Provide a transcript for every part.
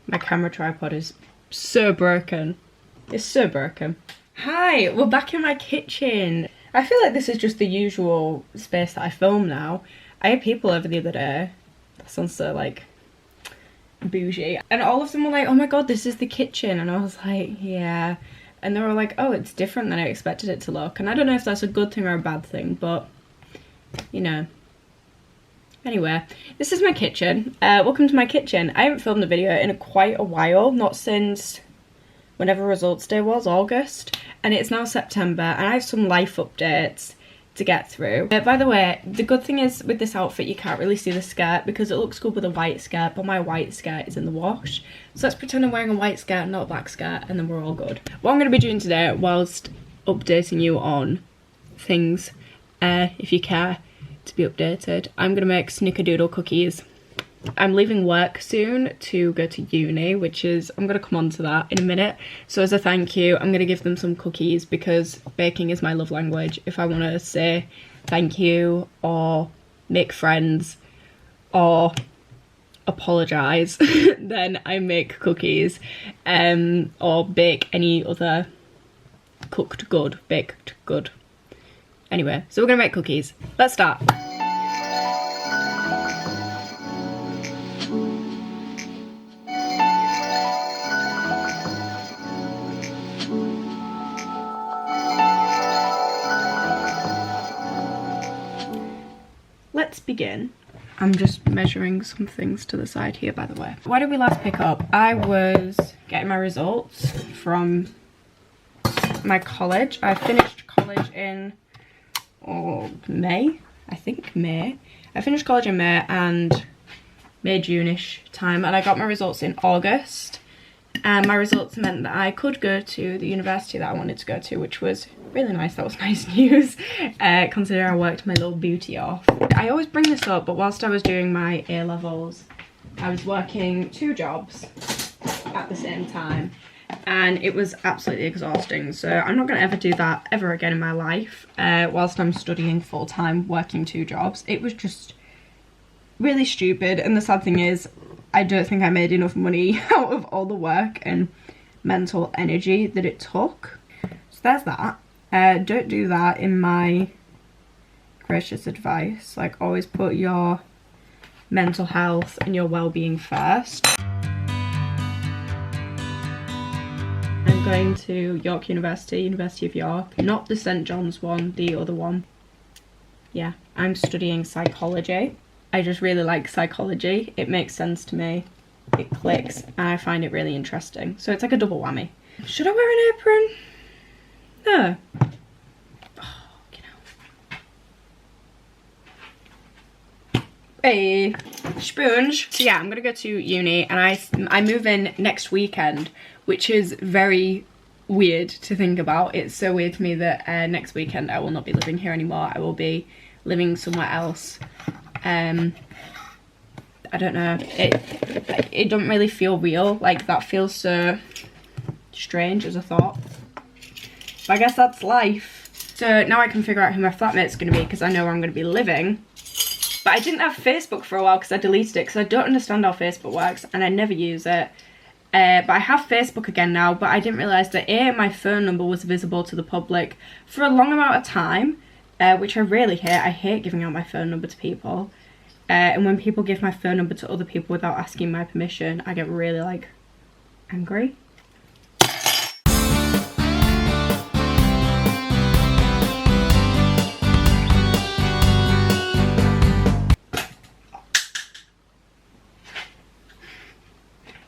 My camera tripod is so broken. It's so broken. Hi, we're back in my kitchen. I feel like this is just the usual space that I film now. I had people over the other day. That sounds so like bougie. And all of them were like, oh my god, this is the kitchen. And I was like, yeah. And they were like, oh, it's different than I expected it to look. And I don't know if that's a good thing or a bad thing, but you know. Anyway, this is my kitchen. Welcome to my kitchen. I haven't filmed a video in quite a while, not since whenever results day was, August. And it's now September, and I have some life updates to get through. By the way, the good thing is with this outfit you can't really see the skirt because it looks good with a white skirt, but my white skirt is in the wash. So let's pretend I'm wearing a white skirt, not a black skirt, and then we're all good. What I'm going to be doing today, whilst updating you on things, if you care to be updated, I'm gonna make snickerdoodle cookies. I'm leaving work soon to go to uni, which is, I'm gonna come on to that in a minute. So as a thank you, I'm gonna give them some cookies because baking is my love language. If I want to say thank you or make friends or apologise, then I make cookies or bake any other baked good. Anyway, so we're gonna make cookies. Let's start. Let's begin. I'm just measuring some things to the side here, by the way. Why did we last pick up? I was getting my results from my college. I finished college in May, I think May. I finished college in May and May, June-ish time, and I got my results in August. And my results meant that I could go to the university that I wanted to go to, which was really nice. That was nice news, considering I worked my little booty off. I always bring this up, but whilst I was doing my A-levels, I was working 2 jobs at the same time. And it was absolutely exhausting, so I'm not going to ever do that ever again in my life. Whilst I'm studying full-time, working 2 jobs, it was just really stupid. And the sad thing is, I don't think I made enough money out of all the work and mental energy that it took. So there's that. Don't do that, in my gracious advice. Like, always put your mental health and your well-being first. I'm going to York University, University of York. Not the St John's one, the other one. Yeah, I'm studying psychology. I just really like psychology. It makes sense to me. It clicks, and I find it really interesting. So it's like a double whammy. Should I wear an apron? No. Oh, get out. Hey, sponge. So yeah, I'm gonna go to uni, and I move in next weekend, which is very weird to think about. It's so weird to me that next weekend I will not be living here anymore. I will be living somewhere else. I don't know. It don't really feel real. Like, that feels so strange as a thought. But I guess that's life. So now I can figure out who my flatmate's gonna be because I know where I'm gonna be living. But I didn't have Facebook for a while because I deleted it because I don't understand how Facebook works and I never use it. But I have Facebook again now, but I didn't realise that my phone number was visible to the public for a long amount of time, which I really hate. I hate giving out my phone number to people. And when people give my phone number to other people without asking my permission, I get really, like, angry.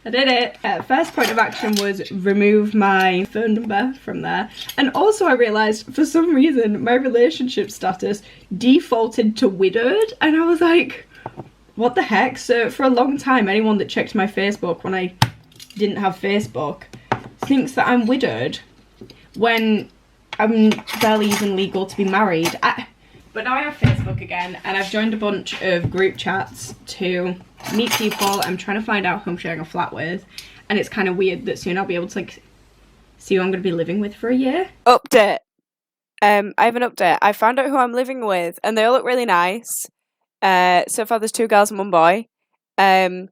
I did it. First point of action was remove my phone number from there. And also I realised, for some reason, my relationship status defaulted to widowed. And I was like, what the heck? So for a long time, anyone that checked my Facebook when I didn't have Facebook thinks that I'm widowed when I'm barely even legal to be married. But now I have Facebook again, and I've joined a bunch of group chats to meet people. I'm trying to find out who I'm sharing a flat with, and it's kind of weird that soon I'll be able to, like, see who I'm going to be living with for a year. Update. I have an update. I found out who I'm living with, and they all look really nice. So far there's 2 girls and 1 boy. And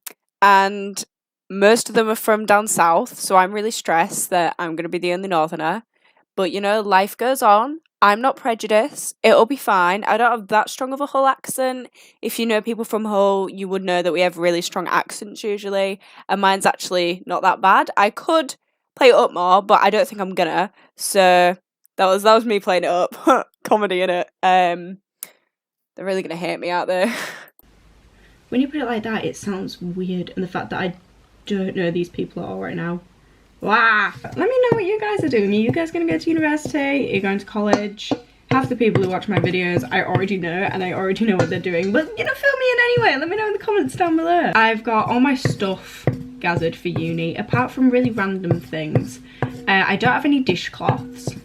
most of them are from down south, so I'm really stressed that I'm going to be the only northerner. But, you know, life goes on. I'm not prejudiced. It'll be fine. I don't have that strong of a Hull accent. If you know people from Hull, you would know that we have really strong accents usually, and mine's actually not that bad. I could play it up more, but I don't think I'm gonna. So that was me playing it up. Comedy, innit? They're really gonna hate me out there. When you put it like that, it sounds weird, and the fact that I don't know these people at all right now. Wow. Let me know what you guys are doing. Are you guys going to go to university? Are you going to college? Half the people who watch my videos I already know, and I already know what they're doing, but you know, fill me in anyway. Let me know in the comments down below. I've got all my stuff gathered for uni, apart from really random things. I don't have any dishcloths,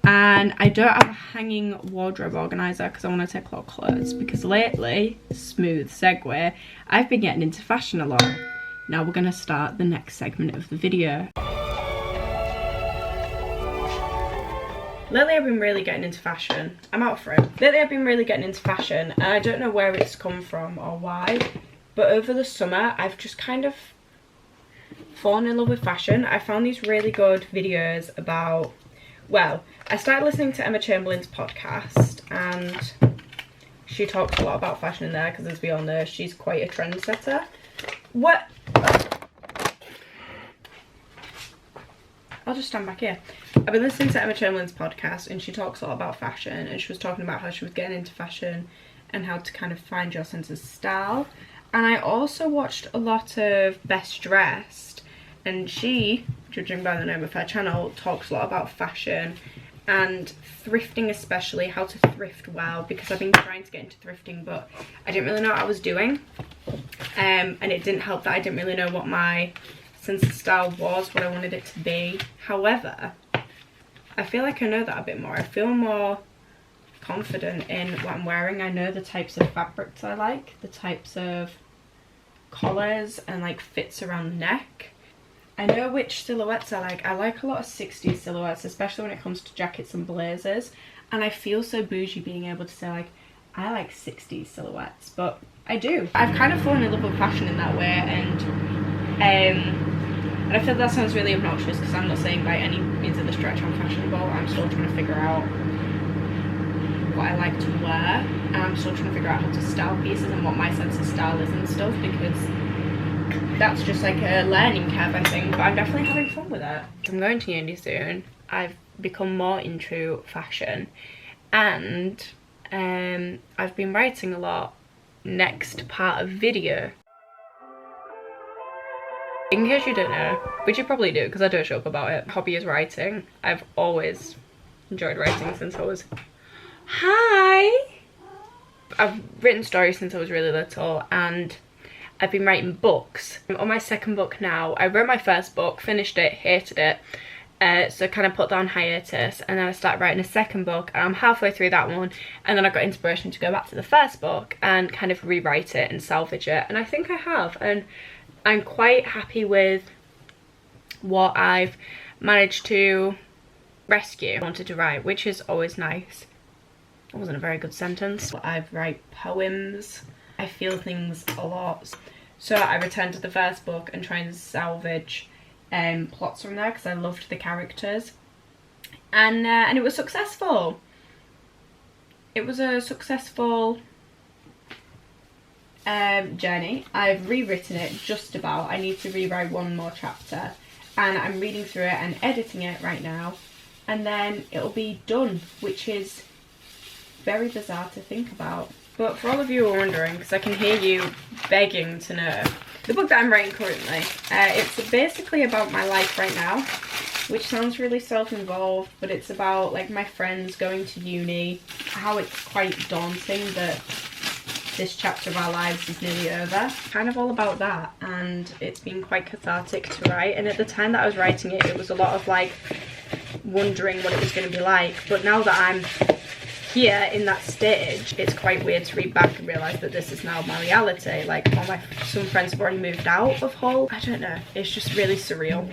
and I don't have a hanging wardrobe organiser because I want to take a lot of clothes, because lately, smooth segue, I've been getting into fashion a lot. Now we're going to start the next segment of the video. Lately I've been really getting into fashion. I'm out for it. Lately I've been really getting into fashion, and I don't know where it's come from or why, but over the summer I've just kind of fallen in love with fashion. I found these really good videos about, well, I started listening to Emma Chamberlain's podcast, and she talks a lot about fashion in there because, as we all know, she's quite a trendsetter. What? I'll just stand back here. I've been listening to Emma Chamberlain's podcast, and she talks a lot about fashion, and she was talking about how she was getting into fashion and how to kind of find your sense of style. And I also watched a lot of Best Dressed, and she, judging by the name of her channel, talks a lot about fashion and thrifting, especially how to thrift well, because I've been trying to get into thrifting, but I didn't really know what I was doing, and it didn't help that I didn't really know what my sense of style was, what I wanted it to be. However, I feel like I know that a bit more. I feel more confident in what I'm wearing. I know the types of fabrics I like, the types of collars and like fits around the neck. I know which silhouettes I like. I like a lot of 60s silhouettes, especially when it comes to jackets and blazers. And I feel so bougie being able to say, like, I like 60s silhouettes, but I do. I've kind of fallen in love with fashion in that way, and I feel that sounds really obnoxious because I'm not saying by any means of the stretch I'm fashionable. I'm still trying to figure out what I like to wear, and I'm still trying to figure out how to style pieces and what my sense of style is and stuff, because that's just like a learning curve, I think, but I'm definitely having fun with it. I'm going to uni soon. I've become more into fashion, and I've been writing a lot. Next part of video. In case you don't know, which you probably do because I do a joke about it, hobby is writing. I've always enjoyed writing since I was... Hi! I've written stories since I was really little, and I've been writing books. I'm on my second book now. I wrote my first book, finished it, hated it, so kind of put that on hiatus, and then I started writing a second book, and I'm halfway through that one, and then I got inspiration to go back to the first book and kind of rewrite it and salvage it, and I think I have, and I'm quite happy with what I've managed to rescue. I wanted to write, which is always nice. That wasn't a very good sentence. I write poems. I feel things a lot. So I returned to the first book and try and salvage plots from there because I loved the characters. And it was successful. It was a successful journey. I've rewritten it just about. I need to rewrite one more chapter. And I'm reading through it and editing it right now. And then it'll be done, which is very bizarre to think about. But for all of you who are wondering, because I can hear you begging to know, the book that I'm writing currently, it's basically about my life right now, which sounds really self-involved, but it's about like my friends going to uni, how it's quite daunting that this chapter of our lives is nearly over. Kind of all about that, and it's been quite cathartic to write. And at the time that I was writing it, it was a lot of like wondering what it was going to be like, but now that I'm here in that stage, it's quite weird to read back and realise that this is now my reality. Like, some friends have already moved out of Hull. I don't know, it's just really surreal.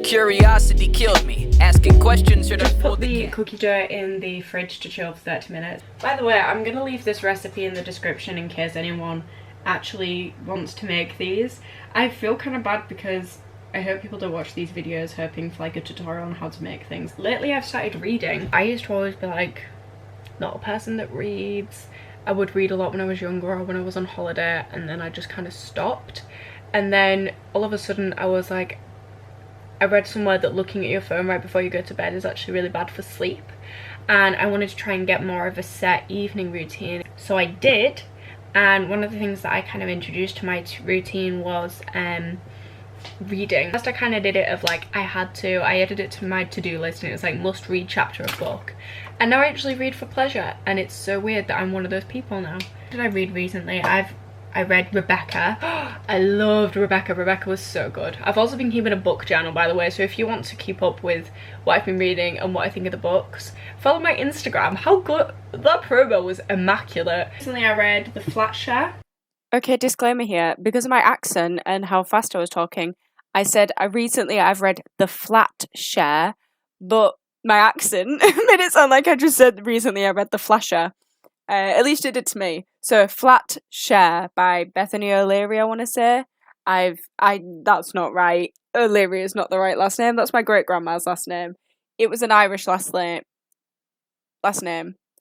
Curiosity killed me. Asking questions should Just put the cookie dough in the fridge to chill for 30 minutes. By the way, I'm going to leave this recipe in the description in case anyone actually wants to make these. I feel kind of bad because I hope people don't watch these videos hoping for like a tutorial on how to make things. Lately I've started reading. I used to always be like not a person that reads. I would read a lot when I was younger or when I was on holiday, and then I just kind of stopped. And then all of a sudden I was like, I read somewhere that looking at your phone right before you go to bed is actually really bad for sleep, and I wanted to try and get more of a set evening routine. So I did, and one of the things that I kind of introduced to my routine was reading. First I kind of did it of like I added it to my to-do list, and it was like must read chapter of book, and now I actually read for pleasure, and it's so weird that I'm one of those people now. What did I read recently? I read Rebecca. I loved Rebecca. Rebecca was so good. I've also been keeping a book journal, by the way, so if you want to keep up with what I've been reading and what I think of the books, follow my Instagram. How good, that promo was immaculate. Recently I read The Flat Share. Okay, disclaimer here. Because of my accent and how fast I was talking, I said I've read The Flat Share, but my accent made it sound like I just said recently I read The Flasher. At least it did to me. So Flat Share by Bethany O'Leary, I want to say. That's not right. O'Leary is not the right last name. That's my great grandma's last name. It was an Irish last name.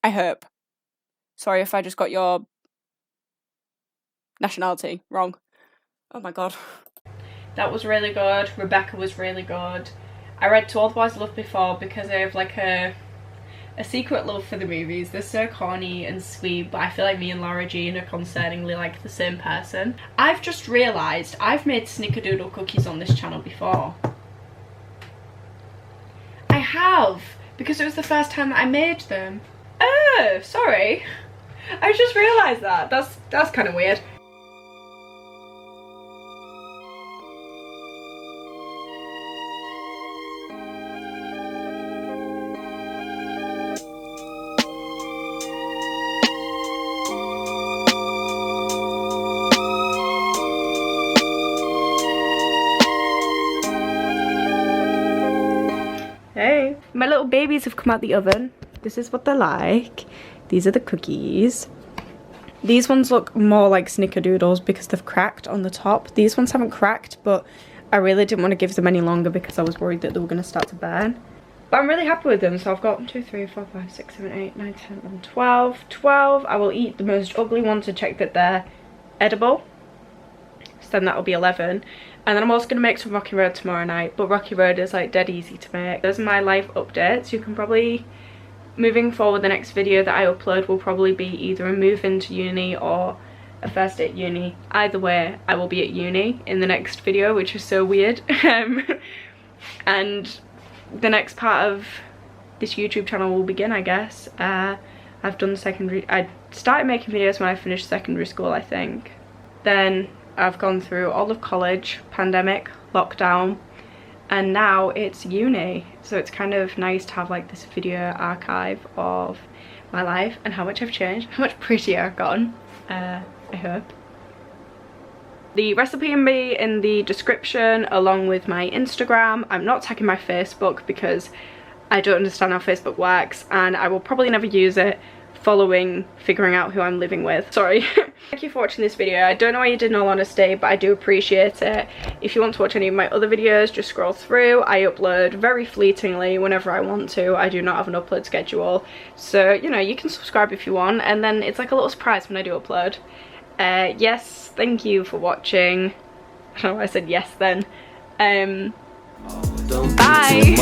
I hope. Sorry if I just got your nationality wrong. Oh my god. That was really good. Rebecca was really good. I read To All the Boys I Loved Before because I have like a secret love for the movies. They're so corny and sweet, but I feel like me and Laura Jean are concerningly like the same person. I've just realised I've made snickerdoodle cookies on this channel before. I have, because it was the first time that I made them. Oh, sorry. I just realised that. That's kind of weird. Hey, my little babies have come out the oven. This is what they're like. These are the cookies. These ones look more like snickerdoodles because they've cracked on the top. These ones haven't cracked, but I really didn't want to give them any longer because I was worried that they were going to start to burn. But I'm really happy with them. So I've got 1, 2, 3, 4, 5, 6, 7, 8, 9, 10, 11, 12. 12. I will eat the most ugly one to check that they're edible. So then that'll be 11. And then I'm also going to make some Rocky Road tomorrow night, but Rocky Road is like dead easy to make. Those are my life updates. You can probably, moving forward, the next video that I upload will probably be either a move into uni or a first day at uni. Either way, I will be at uni in the next video, which is so weird. And the next part of this YouTube channel will begin, I guess. I've done secondary, I started making videos when I finished secondary school, I think. Then I've gone through all of college, pandemic, lockdown, and now it's uni. So it's kind of nice to have like this video archive of my life and how much I've changed, how much prettier I've gotten, I hope. The recipe will be in the description along with my Instagram. I'm not tagging my Facebook because I don't understand how Facebook works, and I will probably never use it following figuring out who I'm living with. Sorry. Thank you for watching this video. I don't know why you did, in all honesty, but I do appreciate it. If you want to watch any of my other videos, just scroll through. I upload very fleetingly whenever I want to. I do not have an upload schedule, so you know, you can subscribe if you want, and then it's like a little surprise when I do upload. Yes, thank you for watching. I don't know why I said yes then. Bye.